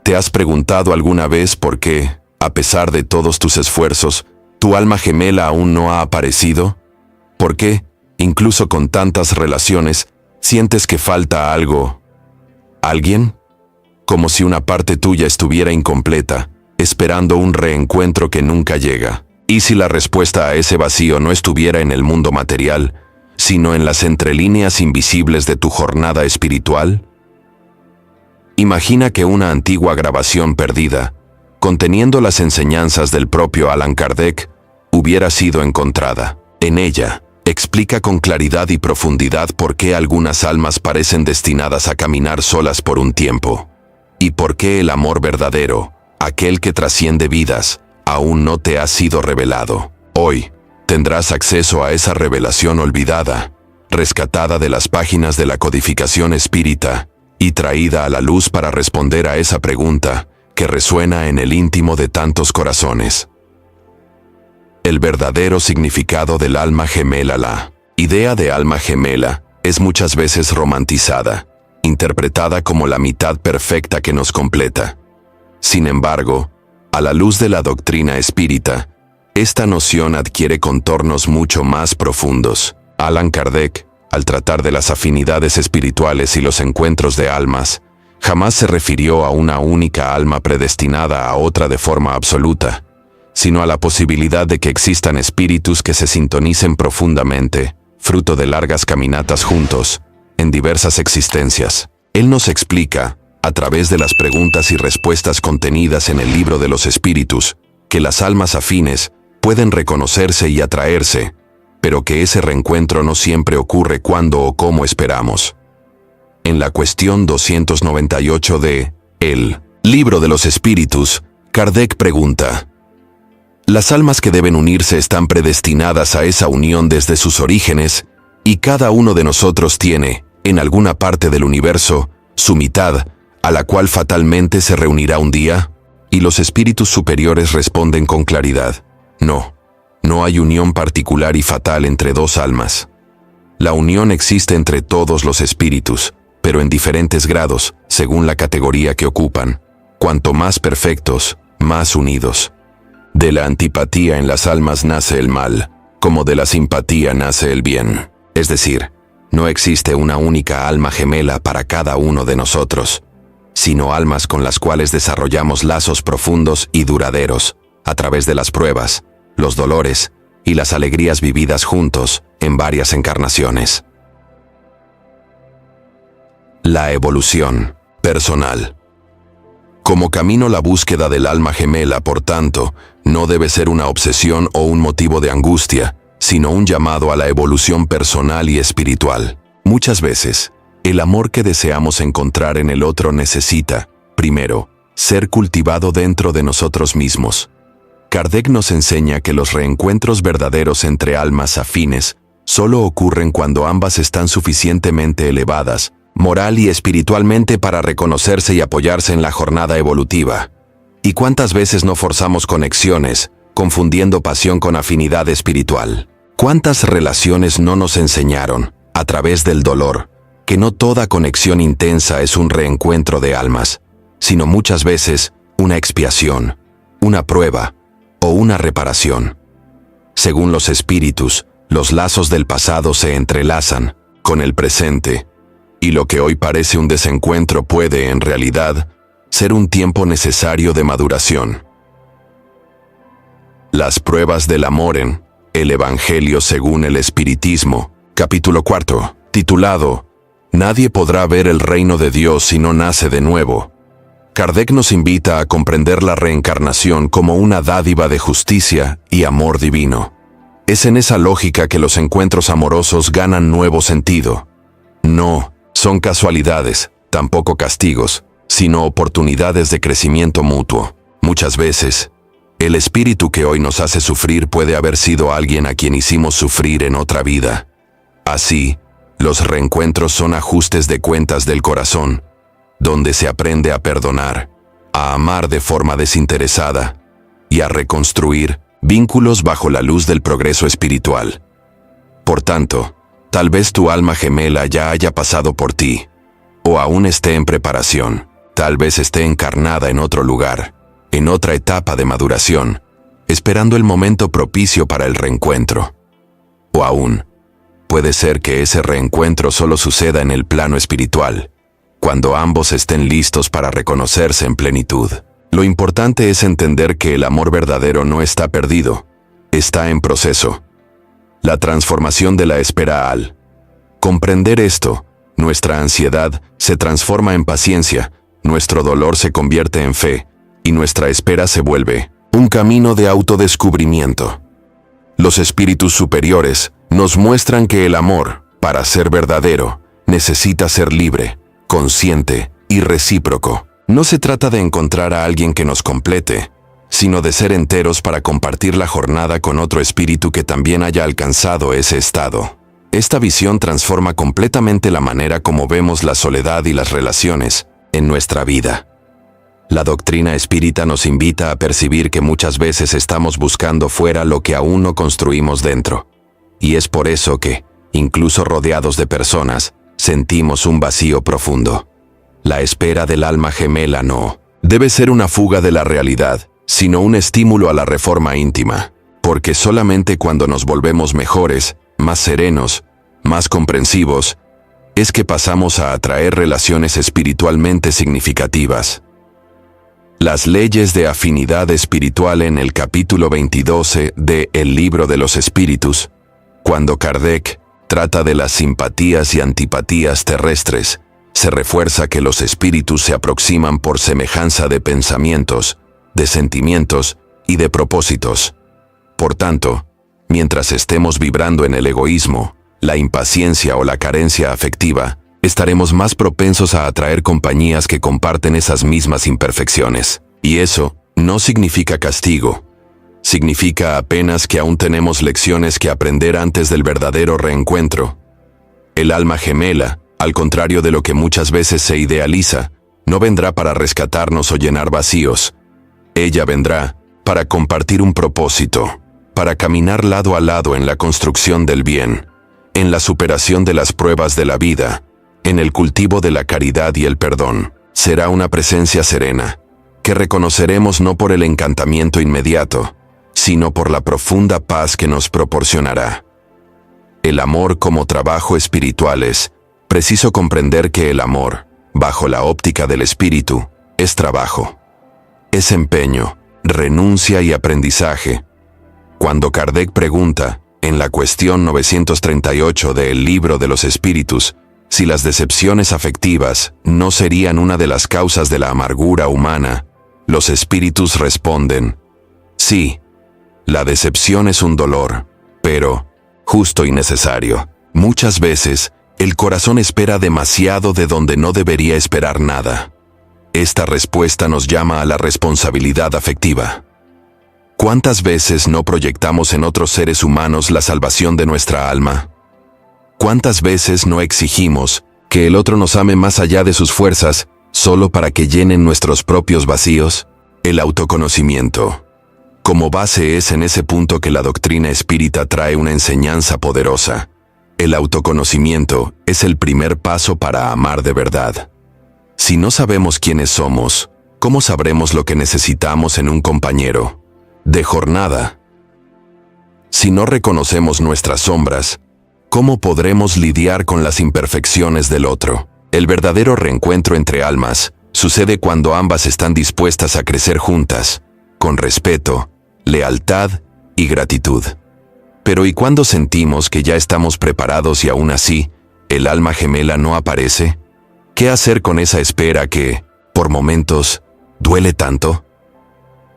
¿Te has preguntado alguna vez por qué, a pesar de todos tus esfuerzos, tu alma gemela aún no ha aparecido? ¿Por qué, incluso con tantas relaciones, sientes que falta algo? ¿Alguien? Como si una parte tuya estuviera incompleta, esperando un reencuentro que nunca llega. ¿Y si la respuesta a ese vacío no estuviera en el mundo material, sino en las entrelíneas invisibles de tu jornada espiritual? Imagina que una antigua grabación perdida, conteniendo las enseñanzas del propio Allan Kardec, hubiera sido encontrada. En ella, explica con claridad y profundidad por qué algunas almas parecen destinadas a caminar solas por un tiempo, y por qué el amor verdadero, aquel que trasciende vidas, aún no te ha sido revelado. Hoy, tendrás acceso a esa revelación olvidada, rescatada de las páginas de la codificación espírita, y traída a la luz para responder a esa pregunta que resuena en el íntimo de tantos corazones. El verdadero significado del alma gemela. La idea de alma gemela es muchas veces romantizada, interpretada como la mitad perfecta que nos completa. Sin embargo, a la luz de la doctrina espírita, esta noción adquiere contornos mucho más profundos. Allan Kardec, al tratar de las afinidades espirituales y los encuentros de almas, jamás se refirió a una única alma predestinada a otra de forma absoluta, sino a la posibilidad de que existan espíritus que se sintonicen profundamente, fruto de largas caminatas juntos, en diversas existencias. Él nos explica, a través de las preguntas y respuestas contenidas en el libro de los espíritus, que las almas afines pueden reconocerse y atraerse, pero que ese reencuentro no siempre ocurre cuando o como esperamos. En la cuestión 298 de El Libro de los Espíritus, Kardec pregunta: ¿las almas que deben unirse están predestinadas a esa unión desde sus orígenes, y cada uno de nosotros tiene, en alguna parte del universo, su mitad, a la cual fatalmente se reunirá un día? Y los espíritus superiores responden con claridad: no. No hay unión particular y fatal entre dos almas. La unión existe entre todos los espíritus, pero en diferentes grados, según la categoría que ocupan. Cuanto más perfectos, más unidos. De la antipatía en las almas nace el mal, como de la simpatía nace el bien. Es decir, no existe una única alma gemela para cada uno de nosotros, sino almas con las cuales desarrollamos lazos profundos y duraderos, a través de las pruebas, los dolores y las alegrías vividas juntos en varias encarnaciones. La evolución personal. Como camino, la búsqueda del alma gemela, por tanto, no debe ser una obsesión o un motivo de angustia, sino un llamado a la evolución personal y espiritual. Muchas veces, el amor que deseamos encontrar en el otro necesita, primero, ser cultivado dentro de nosotros mismos. Kardec nos enseña que los reencuentros verdaderos entre almas afines solo ocurren cuando ambas están suficientemente elevadas, moral y espiritualmente, para reconocerse y apoyarse en la jornada evolutiva. ¿Y cuántas veces no forzamos conexiones, confundiendo pasión con afinidad espiritual? ¿Cuántas relaciones no nos enseñaron, a través del dolor, que no toda conexión intensa es un reencuentro de almas, sino muchas veces una expiación, una prueba o una reparación? Según los espíritus, los lazos del pasado se entrelazan con el presente, y lo que hoy parece un desencuentro puede, en realidad, ser un tiempo necesario de maduración. Las pruebas del amor en El Evangelio según el Espiritismo, capítulo 4, titulado Nadie podrá ver el reino de Dios si no nace de nuevo. Kardec nos invita a comprender la reencarnación como una dádiva de justicia y amor divino. Es en esa lógica que los encuentros amorosos ganan nuevo sentido. No son casualidades, tampoco castigos, sino oportunidades de crecimiento mutuo. Muchas veces, el espíritu que hoy nos hace sufrir puede haber sido alguien a quien hicimos sufrir en otra vida. Así, los reencuentros son ajustes de cuentas del corazón, donde se aprende a perdonar, a amar de forma desinteresada y a reconstruir vínculos bajo la luz del progreso espiritual. Por tanto, tal vez tu alma gemela ya haya pasado por ti, o aún esté en preparación. Tal vez esté encarnada en otro lugar, en otra etapa de maduración, esperando el momento propicio para el reencuentro. O aún, puede ser que ese reencuentro solo suceda en el plano espiritual, cuando ambos estén listos para reconocerse en plenitud. Lo importante es entender que el amor verdadero no está perdido, está en proceso. La transformación de la espera al comprender esto, nuestra ansiedad se transforma en paciencia, nuestro dolor se convierte en fe, y nuestra espera se vuelve un camino de autodescubrimiento. Los espíritus superiores nos muestran que el amor, para ser verdadero, necesita ser libre, consciente y recíproco. No se trata de encontrar a alguien que nos complete, sino de ser enteros para compartir la jornada con otro espíritu que también haya alcanzado ese estado. Esta visión transforma completamente la manera como vemos la soledad y las relaciones en nuestra vida. La doctrina espírita nos invita a percibir que muchas veces estamos buscando fuera lo que aún no construimos dentro. Y es por eso que, incluso rodeados de personas, sentimos un vacío profundo. La espera del alma gemela no debe ser una fuga de la realidad, sino un estímulo a la reforma íntima, porque solamente cuando nos volvemos mejores, más serenos, más comprensivos, es que pasamos a atraer relaciones espiritualmente significativas. Las leyes de afinidad espiritual en el capítulo 22 de El Libro de los Espíritus, cuando Kardec trata de las simpatías y antipatías terrestres, se refuerza que los espíritus se aproximan por semejanza de pensamientos, de sentimientos y de propósitos. Por tanto, mientras estemos vibrando en el egoísmo, la impaciencia o la carencia afectiva, estaremos más propensos a atraer compañías que comparten esas mismas imperfecciones. Y eso no significa castigo. Significa apenas que aún tenemos lecciones que aprender antes del verdadero reencuentro. El alma gemela, al contrario de lo que muchas veces se idealiza, no vendrá para rescatarnos o llenar vacíos. Ella vendrá para compartir un propósito, para caminar lado a lado en la construcción del bien, en la superación de las pruebas de la vida, en el cultivo de la caridad y el perdón. Será una presencia serena, que reconoceremos no por el encantamiento inmediato, sino por la profunda paz que nos proporcionará. El amor como trabajo espiritual es preciso comprender que el amor, bajo la óptica del espíritu, es trabajo. Es empeño, renuncia y aprendizaje. Cuando Kardec pregunta, en la cuestión 938 del Libro de los Espíritus, si las decepciones afectivas no serían una de las causas de la amargura humana, los espíritus responden: sí, la decepción es un dolor, pero justo y necesario. Muchas veces, el corazón espera demasiado de donde no debería esperar nada. Esta respuesta nos llama a la responsabilidad afectiva. ¿Cuántas veces no proyectamos en otros seres humanos la salvación de nuestra alma? ¿Cuántas veces no exigimos que el otro nos ame más allá de sus fuerzas, solo para que llenen nuestros propios vacíos? El autoconocimiento. Como base es en ese punto que la doctrina espírita trae una enseñanza poderosa. El autoconocimiento es el primer paso para amar de verdad. Si no sabemos quiénes somos, ¿cómo sabremos lo que necesitamos en un compañero de jornada? Si no reconocemos nuestras sombras, ¿cómo podremos lidiar con las imperfecciones del otro? El verdadero reencuentro entre almas sucede cuando ambas están dispuestas a crecer juntas, con respeto, lealtad y gratitud. Pero ¿y cuando sentimos que ya estamos preparados y aún así, el alma gemela no aparece? ¿Qué hacer con esa espera que, por momentos, duele tanto?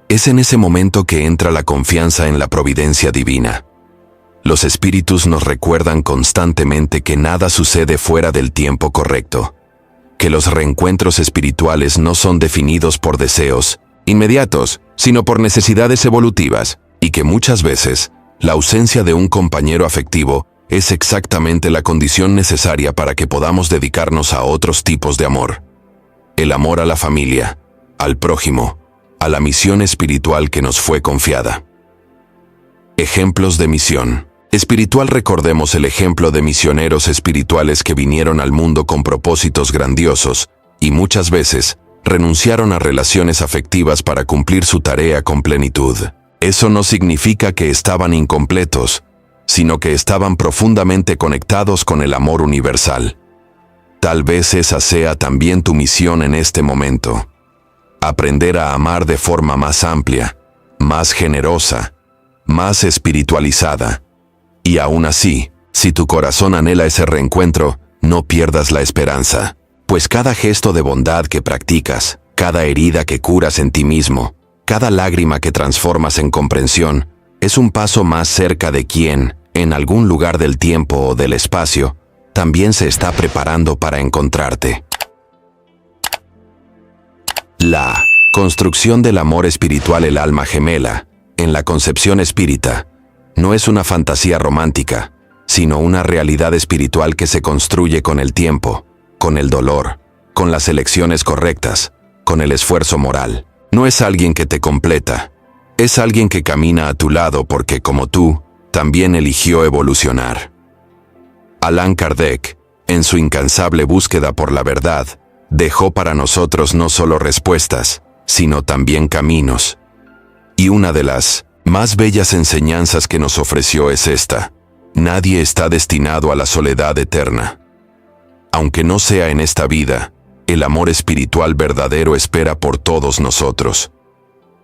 Es en ese momento que entra la confianza en la providencia divina. Los espíritus nos recuerdan constantemente que nada sucede fuera del tiempo correcto, que los reencuentros espirituales no son definidos por deseos inmediatos, sino por necesidades evolutivas, y que muchas veces, la ausencia de un compañero afectivo es exactamente la condición necesaria para que podamos dedicarnos a otros tipos de amor. El amor a la familia, al prójimo, a la misión espiritual que nos fue confiada. Ejemplos de misión espiritual. Recordemos el ejemplo de misioneros espirituales que vinieron al mundo con propósitos grandiosos y muchas veces renunciaron a relaciones afectivas para cumplir su tarea con plenitud. Eso no significa que estaban incompletos, sino que estaban profundamente conectados con el amor universal. Tal vez esa sea también tu misión en este momento. Aprender a amar de forma más amplia, más generosa, más espiritualizada. Y aún así, si tu corazón anhela ese reencuentro, no pierdas la esperanza, pues cada gesto de bondad que practicas, cada herida que curas en ti mismo, cada lágrima que transformas en comprensión, es un paso más cerca de quien, en algún lugar del tiempo o del espacio, también se está preparando para encontrarte. La construcción del amor espiritual, el alma gemela, en la concepción espírita, no es una fantasía romántica, sino una realidad espiritual que se construye con el tiempo, con el dolor, con las elecciones correctas, con el esfuerzo moral. No es alguien que te completa, es alguien que camina a tu lado porque, como tú, también eligió evolucionar. Allan Kardec, en su incansable búsqueda por la verdad, dejó para nosotros no solo respuestas, sino también caminos. Y una de las más bellas enseñanzas que nos ofreció es esta: nadie está destinado a la soledad eterna. Aunque no sea en esta vida, el amor espiritual verdadero espera por todos nosotros.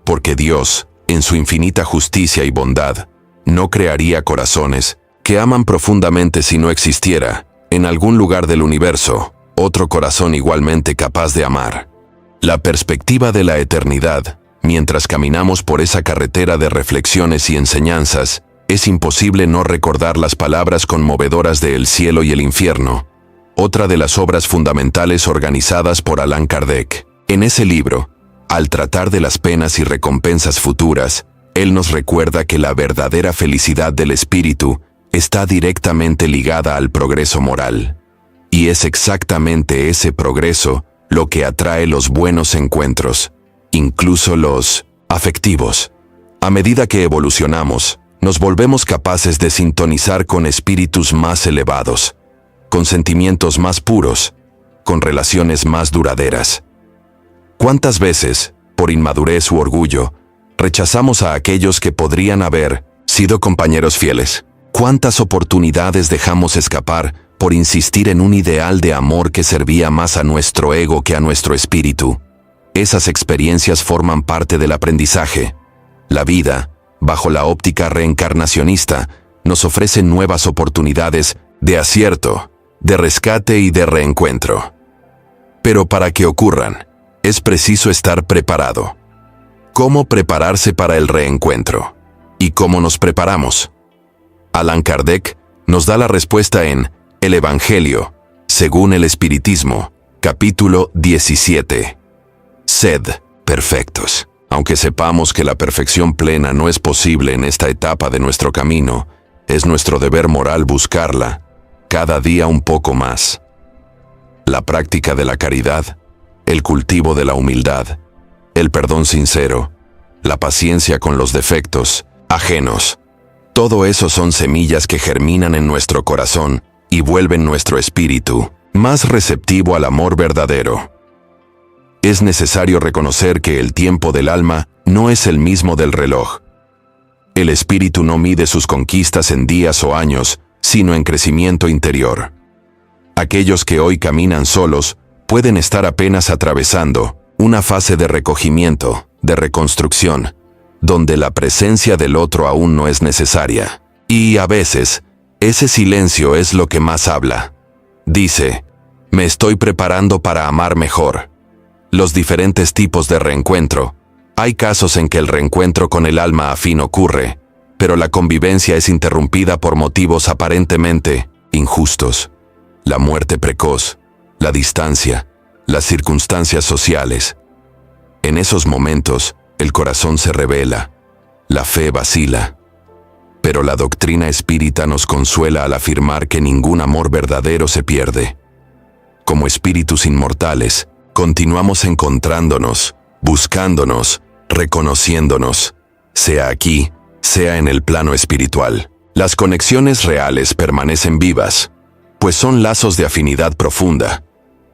Porque Dios, en su infinita justicia y bondad, no crearía corazones que aman profundamente si no existiera, en algún lugar del universo, otro corazón igualmente capaz de amar. La perspectiva de la eternidad, mientras caminamos por esa carretera de reflexiones y enseñanzas, es imposible no recordar las palabras conmovedoras de El cielo y el infierno, otra de las obras fundamentales organizadas por Allan Kardec. En ese libro, al tratar de las penas y recompensas futuras, él nos recuerda que la verdadera felicidad del espíritu está directamente ligada al progreso moral. Y es exactamente ese progreso lo que atrae los buenos encuentros, incluso los afectivos. A medida que evolucionamos, nos volvemos capaces de sintonizar con espíritus más elevados, con sentimientos más puros, con relaciones más duraderas. ¿Cuántas veces, por inmadurez u orgullo, rechazamos a aquellos que podrían haber sido compañeros fieles? ¿Cuántas oportunidades dejamos escapar por insistir en un ideal de amor que servía más a nuestro ego que a nuestro espíritu? Esas experiencias forman parte del aprendizaje. La vida, bajo la óptica reencarnacionista, nos ofrece nuevas oportunidades de acierto, de rescate y de reencuentro. Pero para que ocurran, es preciso estar preparado. ¿Cómo prepararse para el reencuentro? ¿Y cómo nos preparamos? Allan Kardec nos da la respuesta en El Evangelio, según el Espiritismo, capítulo 17. Sed perfectos. Aunque sepamos que la perfección plena no es posible en esta etapa de nuestro camino, es nuestro deber moral buscarla, cada día un poco más. La práctica de la caridad, el cultivo de la humildad, el perdón sincero, la paciencia con los defectos ajenos, todo eso son semillas que germinan en nuestro corazón y vuelven nuestro espíritu más receptivo al amor verdadero. Es necesario reconocer que el tiempo del alma no es el mismo del reloj. El espíritu no mide sus conquistas en días o años, sino en crecimiento interior. Aquellos que hoy caminan solos pueden estar apenas atravesando una fase de recogimiento, de reconstrucción, donde la presencia del otro aún no es necesaria. Y a veces, ese silencio es lo que más habla. Dice: me estoy preparando para amar mejor. Los diferentes tipos de reencuentro. Hay casos en que el reencuentro con el alma afín ocurre, pero la convivencia es interrumpida por motivos aparentemente injustos. La muerte precoz, la distancia, las circunstancias sociales. En esos momentos, el corazón se revela, la fe vacila. Pero la doctrina espírita nos consuela al afirmar que ningún amor verdadero se pierde. Como espíritus inmortales, continuamos encontrándonos, buscándonos, reconociéndonos, sea aquí, sea en el plano espiritual. Las conexiones reales permanecen vivas, pues son lazos de afinidad profunda,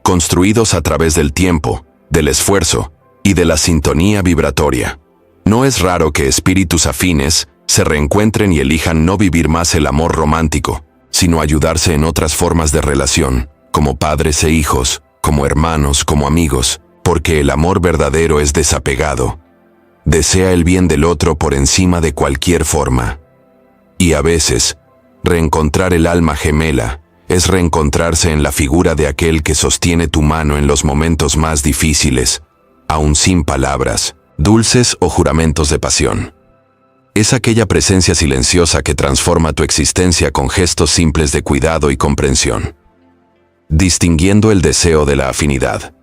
construidos a través del tiempo, del esfuerzo y de la sintonía vibratoria. No es raro que espíritus afines se reencuentren y elijan no vivir más el amor romántico, sino ayudarse en otras formas de relación, como padres e hijos, como hermanos, como amigos, porque el amor verdadero es desapegado. Desea el bien del otro por encima de cualquier forma. Y a veces, reencontrar el alma gemela es reencontrarse en la figura de aquel que sostiene tu mano en los momentos más difíciles, aun sin palabras, dulces o juramentos de pasión. Es aquella presencia silenciosa que transforma tu existencia con gestos simples de cuidado y comprensión. Distinguiendo el deseo de la afinidad.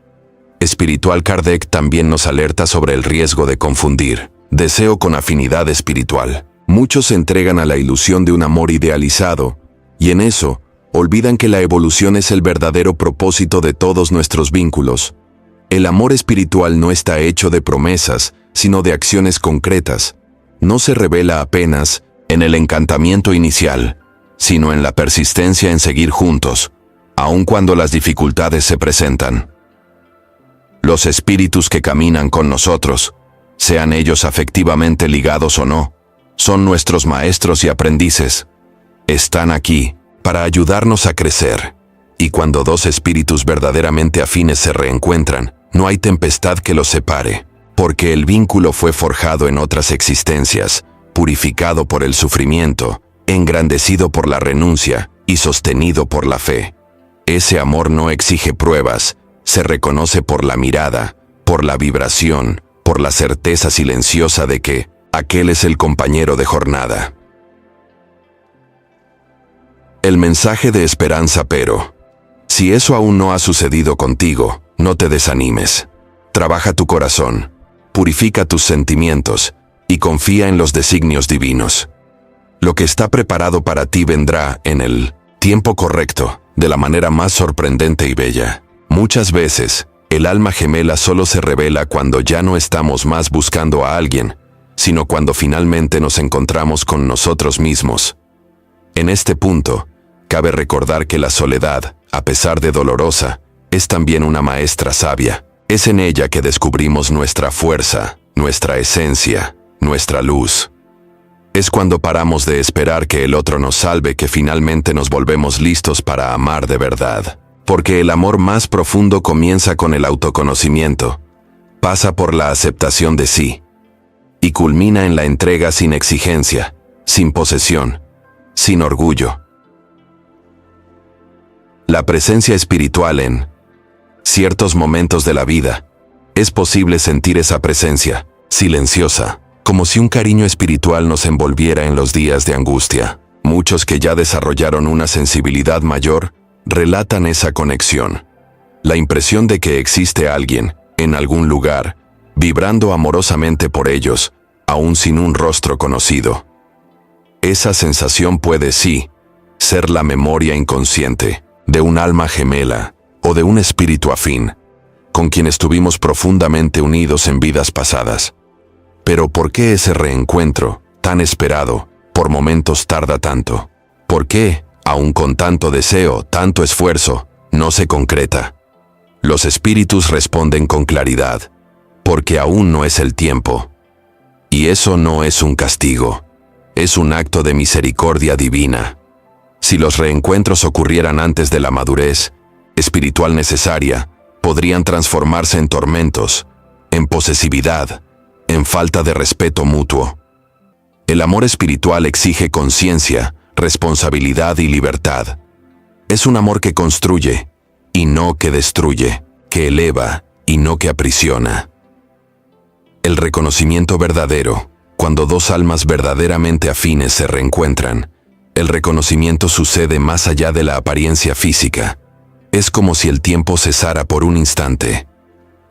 Espiritual Kardec también nos alerta sobre el riesgo de confundir deseo con afinidad espiritual. Muchos se entregan a la ilusión de un amor idealizado, y en eso, olvidan que la evolución es el verdadero propósito de todos nuestros vínculos. El amor espiritual no está hecho de promesas, sino de acciones concretas. No se revela apenas en el encantamiento inicial, sino en la persistencia en seguir juntos, aun cuando las dificultades se presentan. Los espíritus que caminan con nosotros, sean ellos afectivamente ligados o no, son nuestros maestros y aprendices. Están aquí para ayudarnos a crecer. Y cuando dos espíritus verdaderamente afines se reencuentran, no hay tempestad que los separe, porque el vínculo fue forjado en otras existencias, purificado por el sufrimiento, engrandecido por la renuncia y sostenido por la fe. Ese amor no exige pruebas, se reconoce por la mirada, por la vibración, por la certeza silenciosa de que aquel es el compañero de jornada. El mensaje de esperanza, pero, si eso aún no ha sucedido contigo, no te desanimes. Trabaja tu corazón, purifica tus sentimientos y confía en los designios divinos. Lo que está preparado para ti vendrá en el tiempo correcto, de la manera más sorprendente y bella. Muchas veces, el alma gemela solo se revela cuando ya no estamos más buscando a alguien, sino cuando finalmente nos encontramos con nosotros mismos. En este punto, cabe recordar que la soledad, a pesar de dolorosa, es también una maestra sabia. Es en ella que descubrimos nuestra fuerza, nuestra esencia, nuestra luz. Es cuando paramos de esperar que el otro nos salve que finalmente nos volvemos listos para amar de verdad. Porque el amor más profundo comienza con el autoconocimiento, pasa por la aceptación de sí, y culmina en la entrega sin exigencia, sin posesión, sin orgullo. La presencia espiritual en ciertos momentos de la vida, es posible sentir esa presencia, silenciosa, como si un cariño espiritual nos envolviera en los días de angustia. Muchos que ya desarrollaron una sensibilidad mayor, relatan esa conexión. La impresión de que existe alguien, en algún lugar, vibrando amorosamente por ellos, aún sin un rostro conocido. Esa sensación puede, sí, ser la memoria inconsciente de un alma gemela o de un espíritu afín, con quien estuvimos profundamente unidos en vidas pasadas. Pero ¿por qué ese reencuentro, tan esperado, por momentos tarda tanto? ¿Por qué, aun con tanto deseo, tanto esfuerzo, no se concreta? Los espíritus responden con claridad, porque aún no es el tiempo. Y eso no es un castigo, es un acto de misericordia divina. Si los reencuentros ocurrieran antes de la madurez espiritual necesaria, podrían transformarse en tormentos, en posesividad, en falta de respeto mutuo. El amor espiritual exige conciencia, responsabilidad y libertad. Es un amor que construye, y no que destruye, que eleva, y no que aprisiona. El reconocimiento verdadero, cuando dos almas verdaderamente afines se reencuentran, el reconocimiento sucede más allá de la apariencia física. Es como si el tiempo cesara por un instante.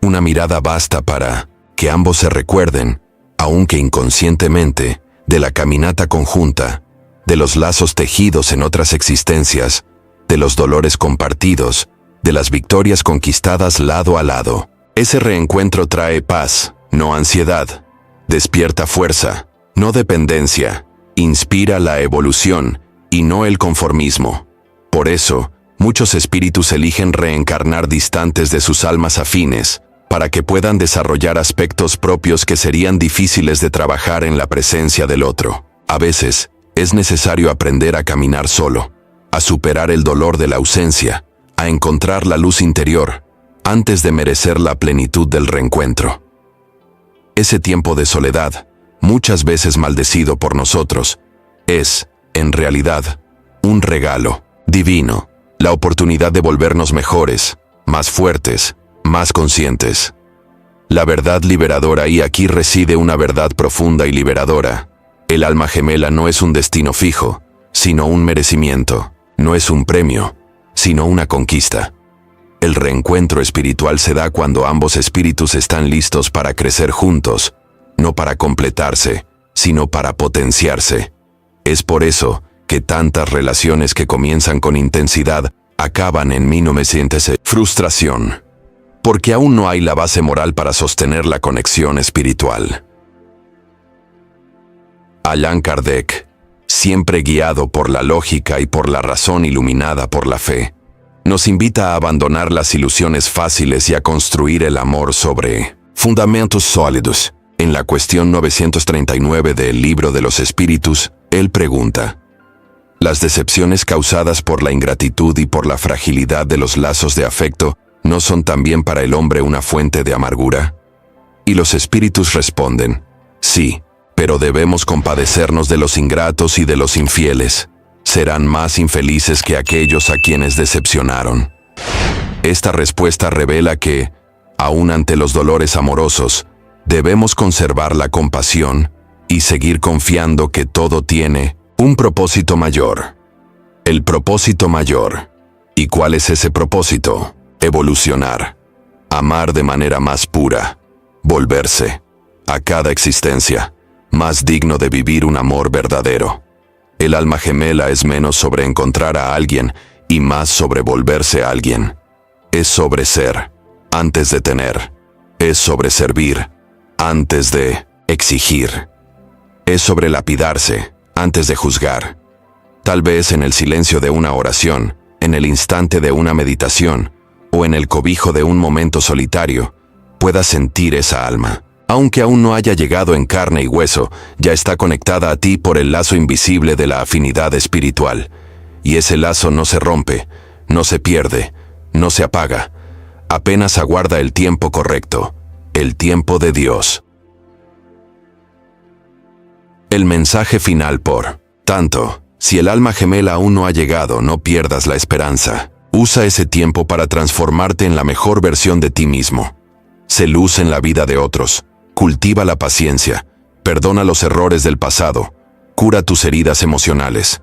Una mirada basta para que ambos se recuerden, aunque inconscientemente, de la caminata conjunta, de los lazos tejidos en otras existencias, de los dolores compartidos, de las victorias conquistadas lado a lado. Ese reencuentro trae paz, no ansiedad, despierta fuerza, no dependencia, inspira la evolución y no el conformismo. Por eso, muchos espíritus eligen reencarnar distantes de sus almas afines, para que puedan desarrollar aspectos propios que serían difíciles de trabajar en la presencia del otro. A veces, es necesario aprender a caminar solo, a superar el dolor de la ausencia, a encontrar la luz interior, antes de merecer la plenitud del reencuentro. Ese tiempo de soledad, muchas veces maldecido por nosotros, es, en realidad, un regalo divino, la oportunidad de volvernos mejores, más fuertes, más conscientes. La verdad liberadora, y aquí reside una verdad profunda y liberadora. El alma gemela no es un destino fijo, sino un merecimiento. No es un premio, sino una conquista. El reencuentro espiritual se da cuando ambos espíritus están listos para crecer juntos, no para completarse, sino para potenciarse. Es por eso que tantas relaciones que comienzan con intensidad acaban en frustración, porque aún no hay la base moral para sostener la conexión espiritual. Allan Kardec, siempre guiado por la lógica y por la razón iluminada por la fe, nos invita a abandonar las ilusiones fáciles y a construir el amor sobre fundamentos sólidos. En la cuestión 939 del Libro de los Espíritus, él pregunta: ¿las decepciones causadas por la ingratitud y por la fragilidad de los lazos de afecto no son también para el hombre una fuente de amargura? Y los espíritus responden: sí, pero debemos compadecernos de los ingratos y de los infieles. Serán más infelices que aquellos a quienes decepcionaron. Esta respuesta revela que, aun ante los dolores amorosos, debemos conservar la compasión y seguir confiando que todo tiene un propósito mayor. El propósito mayor. ¿Y cuál es ese propósito? Evolucionar. Amar de manera más pura. Volverse, a cada existencia, más digno de vivir un amor verdadero. El alma gemela es menos sobre encontrar a alguien y más sobre volverse a alguien. Es sobre ser, antes de tener. Es sobre servir, antes de exigir. Es sobre lapidarse, antes de juzgar. Tal vez en el silencio de una oración, en el instante de una meditación, o en el cobijo de un momento solitario, puedas sentir esa alma. Aunque aún no haya llegado en carne y hueso, ya está conectada a ti por el lazo invisible de la afinidad espiritual. Y ese lazo no se rompe, no se pierde, no se apaga. Apenas aguarda el tiempo correcto, el tiempo de Dios. El mensaje final por tanto, si el alma gemela aún no ha llegado, no pierdas la esperanza. Usa ese tiempo para transformarte en la mejor versión de ti mismo. Sé luz en la vida de otros. Cultiva la paciencia, perdona los errores del pasado, cura tus heridas emocionales.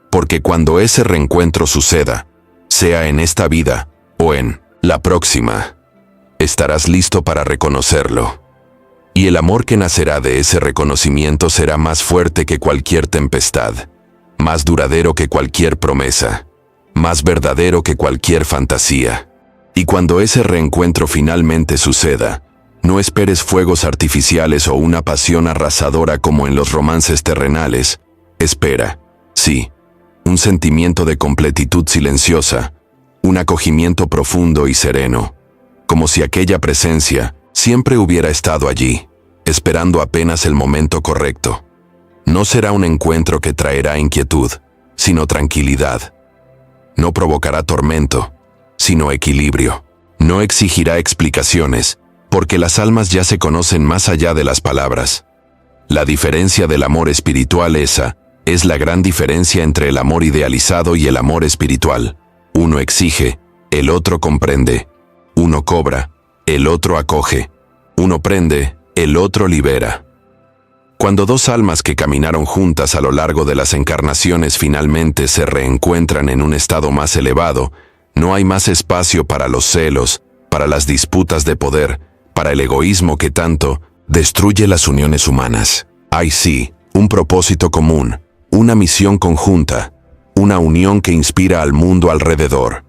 Porque cuando ese reencuentro suceda, sea en esta vida o en la próxima, estarás listo para reconocerlo. Y el amor que nacerá de ese reconocimiento será más fuerte que cualquier tempestad, más duradero que cualquier promesa, más verdadero que cualquier fantasía. Y cuando ese reencuentro finalmente suceda, no esperes fuegos artificiales o una pasión arrasadora como en los romances terrenales. Espera, sí, un sentimiento de completitud silenciosa, un acogimiento profundo y sereno, como si aquella presencia siempre hubiera estado allí, esperando apenas el momento correcto. No será un encuentro que traerá inquietud, sino tranquilidad. No provocará tormento, sino equilibrio. No exigirá explicaciones, porque las almas ya se conocen más allá de las palabras. La diferencia del amor espiritual esa es la gran diferencia entre el amor idealizado y el amor espiritual. Uno exige, el otro comprende. Uno cobra, el otro acoge. Uno prende, el otro libera. Cuando dos almas que caminaron juntas a lo largo de las encarnaciones finalmente se reencuentran en un estado más elevado, no hay más espacio para los celos, para las disputas de poder, para el egoísmo que tanto destruye las uniones humanas. Hay sí, un propósito común, una misión conjunta, una unión que inspira al mundo alrededor.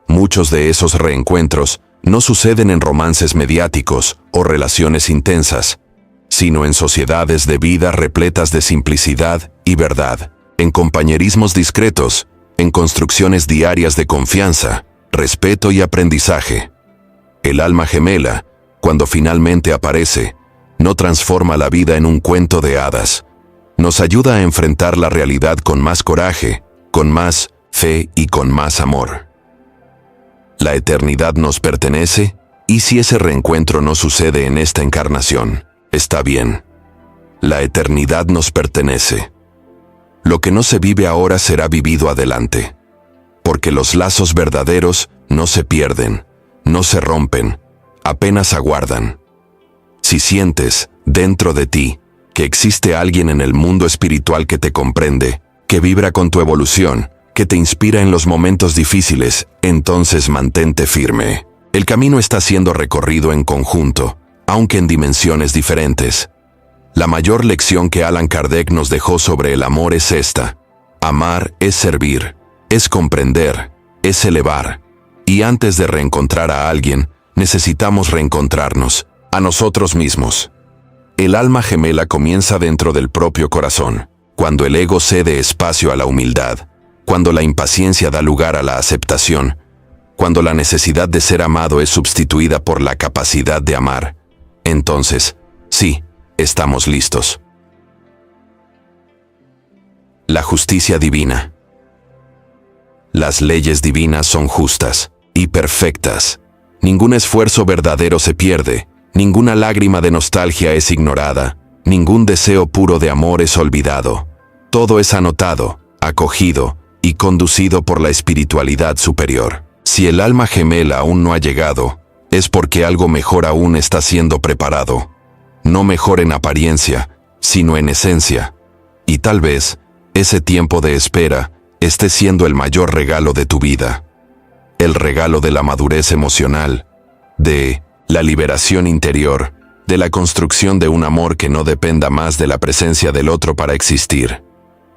Muchos de esos reencuentros no suceden en romances mediáticos o relaciones intensas, sino en sociedades de vida repletas de simplicidad y verdad, en compañerismos discretos, en construcciones diarias de confianza, respeto y aprendizaje. El alma gemela, cuando finalmente aparece, no transforma la vida en un cuento de hadas. Nos ayuda a enfrentar la realidad con más coraje, con más fe y con más amor. ¿La eternidad nos pertenece? ¿Y si ese reencuentro no sucede en esta encarnación? Está bien. La eternidad nos pertenece. Lo que no se vive ahora será vivido adelante. Porque los lazos verdaderos no se pierden, no se rompen, apenas aguardan. Si sientes, dentro de ti, que existe alguien en el mundo espiritual que te comprende, que vibra con tu evolución, que te inspira en los momentos difíciles, entonces mantente firme. El camino está siendo recorrido en conjunto, aunque en dimensiones diferentes. La mayor lección que Allan Kardec nos dejó sobre el amor es esta: amar es servir, es comprender, es elevar. Y antes de reencontrar a alguien, necesitamos reencontrarnos, a nosotros mismos. El alma gemela comienza dentro del propio corazón, cuando el ego cede espacio a la humildad, cuando la impaciencia da lugar a la aceptación, cuando la necesidad de ser amado es sustituida por la capacidad de amar. Entonces, sí, estamos listos. La justicia divina. Las leyes divinas son justas y perfectas. Ningún esfuerzo verdadero se pierde, ninguna lágrima de nostalgia es ignorada, ningún deseo puro de amor es olvidado. Todo es anotado, acogido y conducido por la espiritualidad superior. Si el alma gemela aún no ha llegado, es porque algo mejor aún está siendo preparado. No mejor en apariencia, sino en esencia. Y tal vez, ese tiempo de espera esté siendo el mayor regalo de tu vida. El regalo de la madurez emocional, de la liberación interior, de la construcción de un amor que no dependa más de la presencia del otro para existir.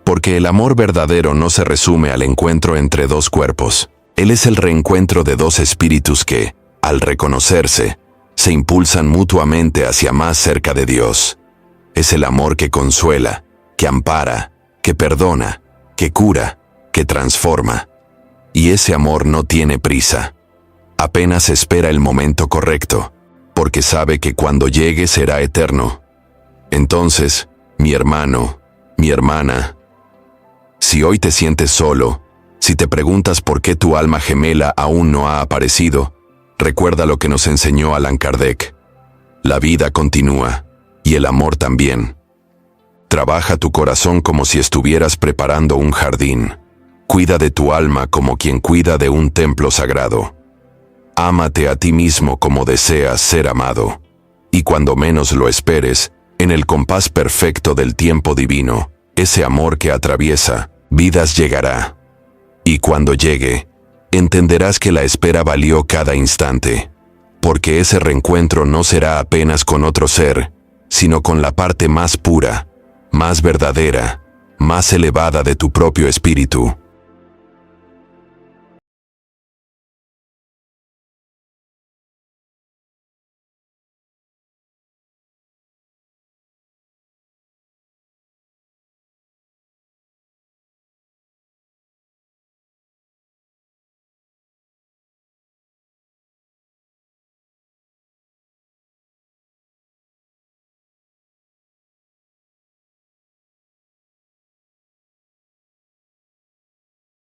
Porque el amor verdadero no se resume al encuentro entre dos cuerpos. Él es el reencuentro de dos espíritus que, al reconocerse, se impulsan mutuamente hacia más cerca de Dios. Es el amor que consuela, que ampara, que perdona, que cura, que transforma. Y ese amor no tiene prisa. Apenas espera el momento correcto, porque sabe que cuando llegue será eterno. Entonces, mi hermano, mi hermana, si hoy te sientes solo, si te preguntas por qué tu alma gemela aún no ha aparecido, recuerda lo que nos enseñó Allan Kardec. La vida continúa, y el amor también. Trabaja tu corazón como si estuvieras preparando un jardín. Cuida de tu alma como quien cuida de un templo sagrado. Ámate a ti mismo como deseas ser amado. Y cuando menos lo esperes, en el compás perfecto del tiempo divino, ese amor que atraviesa vidas llegará. Y cuando llegue, entenderás que la espera valió cada instante, porque ese reencuentro no será apenas con otro ser, sino con la parte más pura, más verdadera, más elevada de tu propio espíritu.